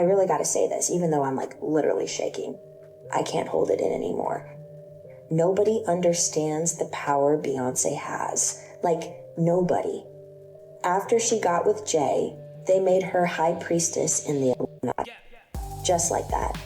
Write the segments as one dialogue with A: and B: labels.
A: I really gotta say this, even though I'm like literally shaking. I can't hold it in anymore. Nobody understands the power Beyonce has. Like, nobody. After she got with Jay, they made her high priestess in the Illuminati. Just like that.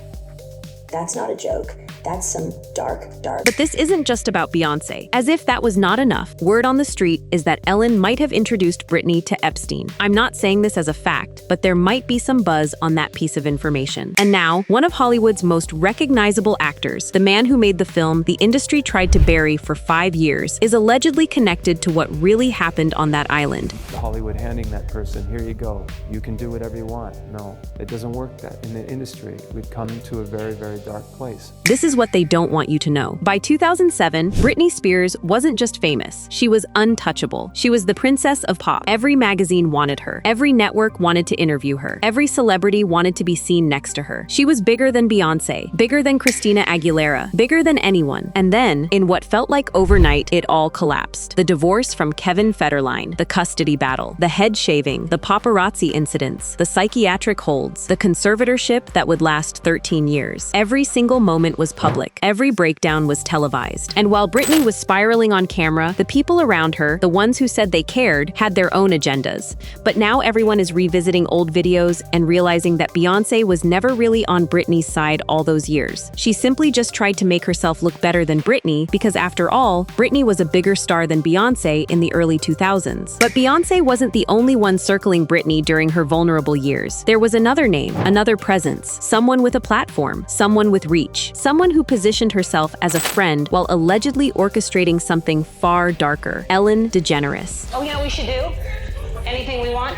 A: That's not a joke. That's some dark.
B: But this isn't just about Beyonce. As if that was not enough, word on the street is that Ellen might have introduced Britney to Epstein. I'm not saying this as a fact, but there might be some buzz on that piece of information. And now, one of Hollywood's most recognizable actors, the man who made the film the industry tried to bury for 5 years, is allegedly connected to what really happened on that island.
C: Hollywood handing that person, here you go, you can do whatever you want. No, it doesn't work that in the industry. We've come to a very, very dark place.
B: This is what they don't want you to know. By 2007, Britney Spears wasn't just famous. She was untouchable. She was the princess of pop. Every magazine wanted her. Every network wanted to interview her. Every celebrity wanted to be seen next to her. She was bigger than Beyonce, bigger than Christina Aguilera, bigger than anyone. And then, in what felt like overnight, it all collapsed. The divorce from Kevin Federline, the custody battle, the head shaving, the paparazzi incidents, the psychiatric holds, the conservatorship that would last 13 years. Every single moment was public. Every breakdown was televised. And while Britney was spiraling on camera, the people around her, the ones who said they cared, had their own agendas. But now everyone is revisiting old videos and realizing that Beyonce was never really on Britney's side all those years. She simply just tried to make herself look better than Britney because, after all, Britney was a bigger star than Beyonce in the early 2000s. But Beyonce wasn't the only one circling Britney during her vulnerable years. There was another name, another presence, someone with a platform, someone with reach, someone who positioned herself as a friend while allegedly orchestrating something far darker. Ellen DeGeneres.
D: Oh, you know what we should do? Anything we want?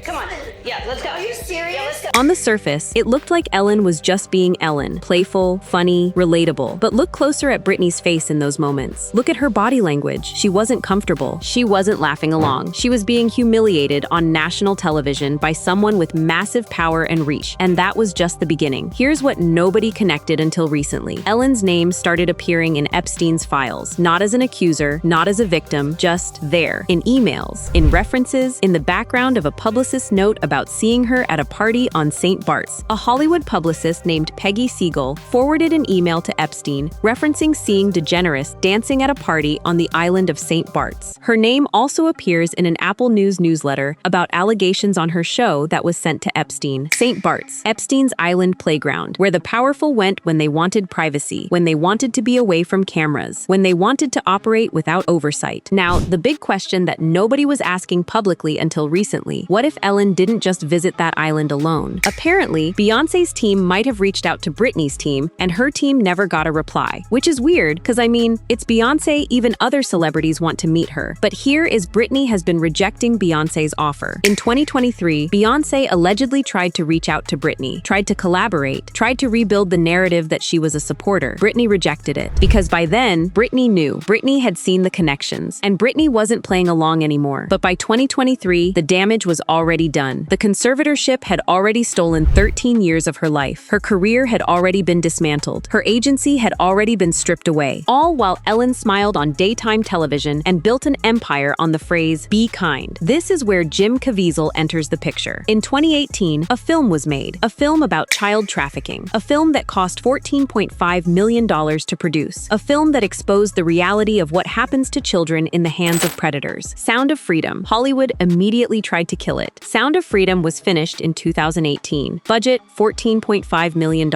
D: Come on. Yeah, let's go. Are you serious? Yeah, let's go.
B: On the surface, it looked like Ellen was just being Ellen. Playful, funny, relatable. But look closer at Britney's face in those moments. Look at her body language. She wasn't comfortable. She wasn't laughing along. She was being humiliated on national television by someone with massive power and reach. And that was just the beginning. Here's what nobody connected until recently. Ellen's name started appearing in Epstein's files. Not as an accuser, not as a victim, just there. In emails, in references, in the background of a publicist's note about seeing her at a party on St. Bart's. A Hollywood publicist named Peggy Siegel forwarded an email to Epstein referencing seeing DeGeneres dancing at a party on the island of St. Bart's. Her name also appears in an Apple News newsletter about allegations on her show that was sent to Epstein. St. Bart's, Epstein's island playground, where the powerful went when they wanted privacy, when they wanted to be away from cameras, when they wanted to operate without oversight. Now, the big question that nobody was asking publicly until recently: what if Ellen didn't just visit that island alone? Apparently, Beyonce's team might have reached out to Britney's team, and her team never got a reply. Which is weird, because I mean, it's Beyonce, even other celebrities want to meet her. But here is Britney has been rejecting Beyonce's offer. In 2023, Beyonce allegedly tried to reach out to Britney, tried to collaborate, tried to rebuild the narrative that she was a supporter. Britney rejected it. Because by then, Britney knew. Britney had seen the connections. And Britney wasn't playing along anymore. But by 2023, the damage was already done. The conservatorship had already stolen 13 years of her life. Her career had already been dismantled. Her agency had already been stripped away. All while Ellen smiled on daytime television and built an empire on the phrase, "Be kind." This is where Jim Caviezel enters the picture. In 2018, a film was made. A film about child trafficking. A film that cost $14.5 million to produce. A film that exposed the reality of what happens to children in the hands of predators. Sound of Freedom. Hollywood immediately tried to kill it. Sound of Freedom was finished in 2018. Budget, $14.5 million.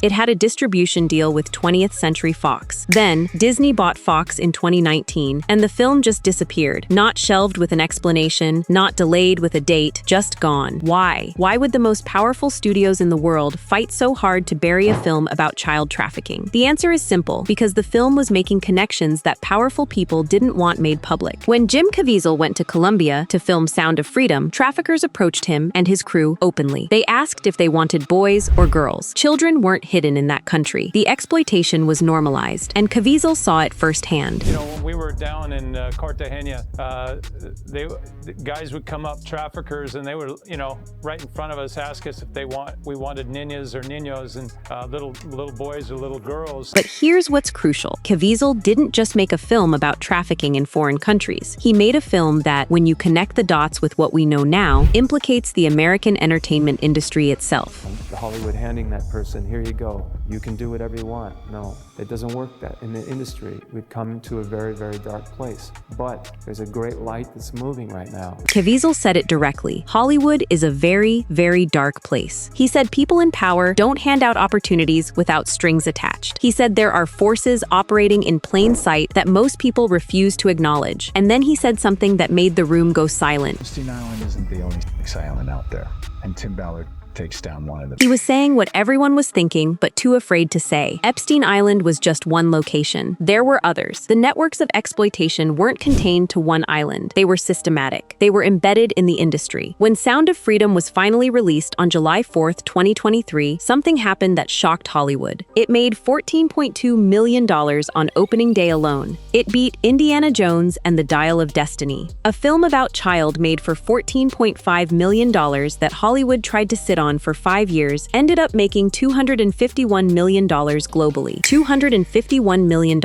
B: It had a distribution deal with 20th Century Fox. Then, Disney bought Fox in 2019, and the film just disappeared. Not shelved with an explanation, not delayed with a date, just gone. Why? Why would the most powerful studios in the world fight so hard to bury a film about child trafficking? The answer is simple: because the film was making connections that powerful people didn't want made public. When Jim Caviezel went to Colombia to film Sound of Freedom, traffickers approached him and his crew openly. They asked if they wanted boys or girls. Children weren't hidden in that country. The exploitation was normalized, and Caviezel saw it firsthand.
E: You know, when we were down in Cartagena, the guys would come up, traffickers, and they would, you know, right in front of us, ask us if we wanted niñas or niños, and little boys or little girls.
B: But here's what's crucial. Caviezel didn't just make a film about trafficking in foreign countries. He made a film that, when you connect the dots with what we know now, implicates highlights the American entertainment industry itself.
C: Hollywood handing that person, here you go, you can do whatever you want. No, it doesn't work that. In the industry, we've come to a very, very dark place. But there's a great light that's moving right now.
B: Caviezel said it directly. Hollywood is a very, very dark place. He said people in power don't hand out opportunities without strings attached. He said there are forces operating in plain sight that most people refuse to acknowledge. And then he said something that made the room go silent.
F: Epstein Island isn't the only island out there, and Tim Ballard takes down one of them.
B: He was saying what everyone was thinking, but too afraid to say. Epstein Island was just one location. There were others. The networks of exploitation weren't contained to one island. They were systematic. They were embedded in the industry. When Sound of Freedom was finally released on July 4th, 2023, something happened that shocked Hollywood. It made $14.2 million on opening day alone. It beat Indiana Jones and the Dial of Destiny, a film about child made for $14.5 million that Hollywood tried to sit on for 5 years, ended up making $251 million globally. $251 million.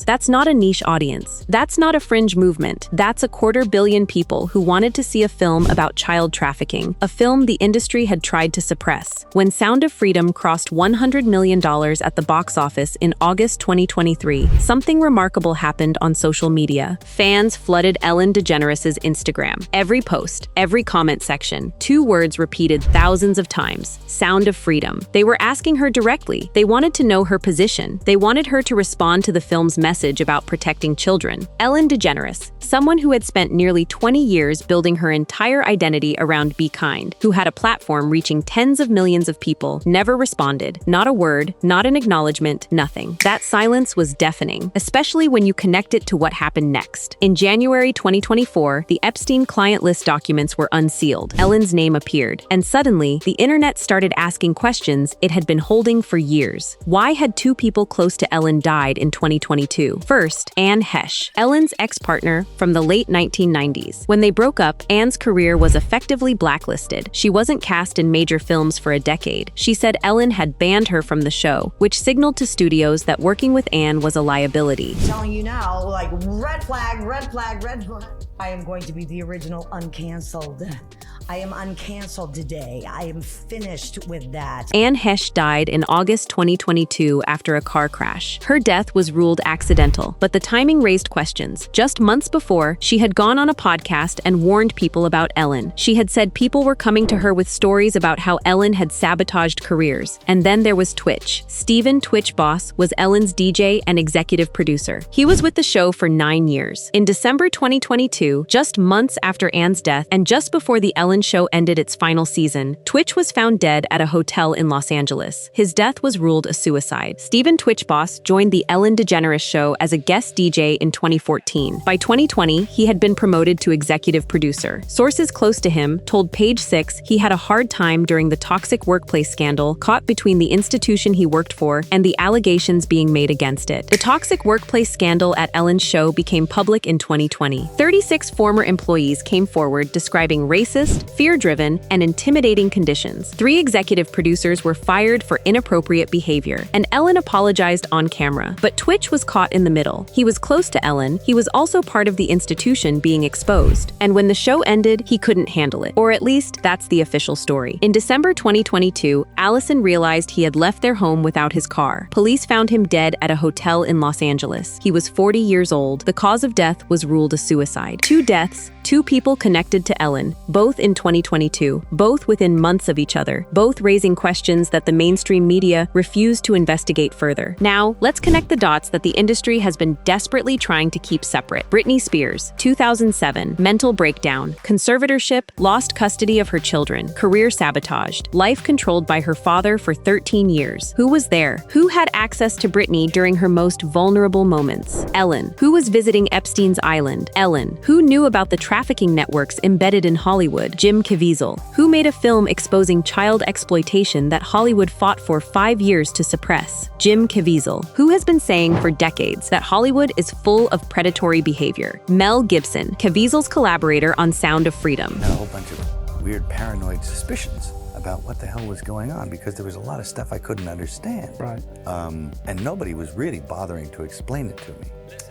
B: That's not a niche audience. That's not a fringe movement. That's a 250 million people who wanted to see a film about child trafficking, a film the industry had tried to suppress. When Sound of Freedom crossed $100 million at the box office in August 2023, something remarkable happened on social media. Fans flooded Ellen DeGeneres' Instagram. Every post, every comment section, 2 words repeated thousands of times: Sound of Freedom. They were asking her directly. They wanted to know her position. They wanted her to respond to the film's message about protecting children. Ellen DeGeneres, someone who had spent nearly 20 years building her entire identity around Be Kind, who had a platform reaching tens of millions of people, never responded. Not a word, not an acknowledgement, nothing. That silence was deafening, especially when you connect it to what happened next. In January 2024, the Epstein client list documents were unsealed. Ellen's name appeared, and suddenly, the internet started asking questions it had been holding for years. Why had 2 people close to Ellen died in 2022? First, Anne Heche, Ellen's ex-partner from the late 1990s. When they broke up, Anne's career was effectively blacklisted. She wasn't cast in major films for a decade. She said Ellen had banned her from the show, which signaled to studios that working with Anne was a liability.
G: I'm telling you now, like, red flag, red flag, red flag. I am going to be the original uncanceled. I am uncanceled today. I am finished with that.
B: Anne Heche died in August 2022 after a car crash. Her death was ruled accidental, but the timing raised questions. Just months before, she had gone on a podcast and warned people about Ellen. She had said people were coming to her with stories about how Ellen had sabotaged careers. And then there was Twitch. Steven Twitch Boss was Ellen's DJ and executive producer. He was with the show for 9 years. In December 2022, just months after Anne's death and just before the Ellen show ended its final season, Twitch was found dead at a hotel in Los Angeles. His death was ruled a suicide. Steven Twitch Boss joined the Ellen DeGeneres show as a guest DJ in 2014. By 2020, he had been promoted to executive producer. Sources close to him told Page Six he had a hard time during the toxic workplace scandal caught between the institution he worked for and the allegations being made against it. The toxic workplace scandal at Ellen's show became public in 2020. 36 former employees came forward describing racist, fear-driven, and intimidating conditions. 3 executive producers were fired for inappropriate behavior, and Ellen apologized on camera. But Twitch was caught in the middle. He was close to Ellen, he was also part of the institution being exposed, and when the show ended, he couldn't handle it. Or at least, that's the official story. In December 2022, Allison realized he had left their home without his car. Police found him dead at a hotel in Los Angeles. He was 40 years old. The cause of death was ruled a suicide. 2 deaths, 2 people connected to Ellen, both in 2022, both within months of each other, both raising questions that the mainstream media refused to investigate further. Now, let's connect the dots that the industry has been desperately trying to keep separate. Britney Spears, 2007, mental breakdown, conservatorship, lost custody of her children, career sabotaged, life controlled by her father for 13 years. Who was there? Who had access to Britney during her most vulnerable moments? Ellen. Who was visiting Epstein's Island? Ellen. Who knew about the trafficking networks embedded in Hollywood? Jim Caviezel. Who made a film exposing child exploitation that Hollywood fought for 5 years to suppress? Jim Caviezel. Who has been saying for decades that Hollywood is full of predatory behavior? Mel Gibson, Caviezel's collaborator on Sound of Freedom.
H: I had a whole bunch of weird paranoid suspicions about what the hell was going on because there was a lot of stuff I couldn't understand.
E: Right.
H: And nobody was really bothering to explain it to me.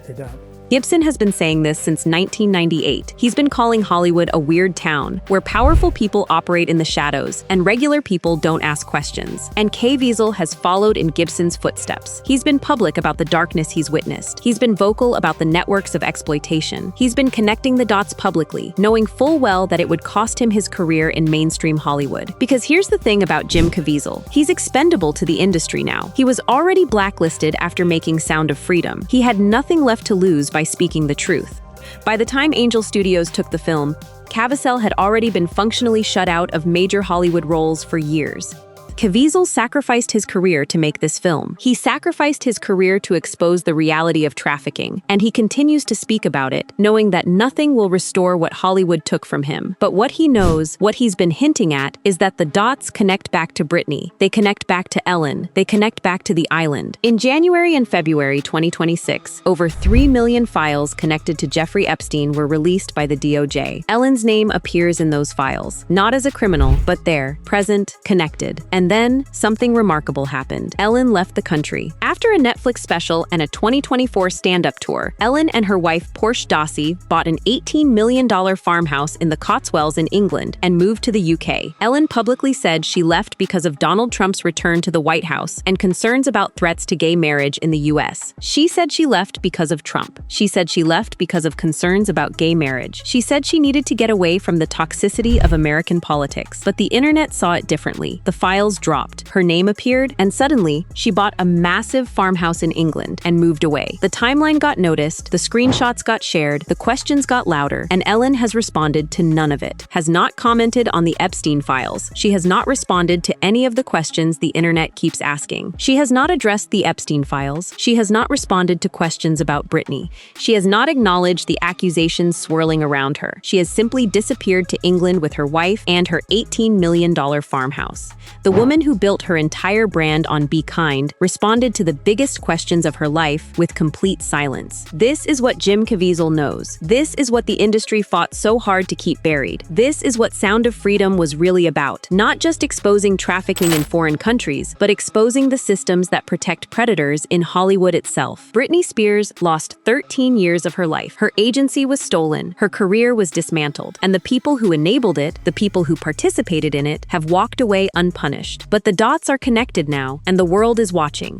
E: They don't.
B: Gibson has been saying this since 1998. He's been calling Hollywood a weird town, where powerful people operate in the shadows and regular people don't ask questions. And Caviezel has followed in Gibson's footsteps. He's been public about the darkness he's witnessed. He's been vocal about the networks of exploitation. He's been connecting the dots publicly, knowing full well that it would cost him his career in mainstream Hollywood. Because here's the thing about Jim Caviezel. He's expendable to the industry now. He was already blacklisted after making Sound of Freedom. He had nothing left to lose by speaking the truth. By the time Angel Studios took the film, Caviezel had already been functionally shut out of major Hollywood roles for years. Caviezel sacrificed his career to make this film. He sacrificed his career to expose the reality of trafficking, and he continues to speak about it, knowing that nothing will restore what Hollywood took from him. But what he knows, what he's been hinting at, is that the dots connect back to Britney. They connect back to Ellen. They connect back to the island. In January and February 2026, over 3 million files connected to Jeffrey Epstein were released by the DOJ. Ellen's name appears in those files, not as a criminal, but there, present, connected. And then, something remarkable happened. Ellen left the country. After a Netflix special and a 2024 stand-up tour, Ellen and her wife Portia Dossi bought an $18 million farmhouse in the Cotswolds in England and moved to the UK. Ellen publicly said she left because of Donald Trump's return to the White House and concerns about threats to gay marriage in the US. She said she left because of Trump. She said she left because of concerns about gay marriage. She said she needed to get away from the toxicity of American politics. But the internet saw it differently. The files dropped, her name appeared, and suddenly, she bought a massive farmhouse in England and moved away. The timeline got noticed, the screenshots got shared, the questions got louder, and Ellen has responded to none of it. Has not commented on the Epstein files. She has not responded to any of the questions the internet keeps asking. She has not addressed the Epstein files. She has not responded to questions about Britney. She has not acknowledged the accusations swirling around her. She has simply disappeared to England with her wife and her $18 million farmhouse. The woman who built her entire brand on Be Kind responded to the biggest questions of her life with complete silence. This is what Jim Caviezel knows. This is what the industry fought so hard to keep buried. This is what Sound of Freedom was really about. Not just exposing trafficking in foreign countries, but exposing the systems that protect predators in Hollywood itself. Britney Spears lost 13 years of her life. Her agency was stolen, her career was dismantled, and the people who enabled it, the people who participated in it, have walked away unpunished. But the dots are connected now, and the world is watching.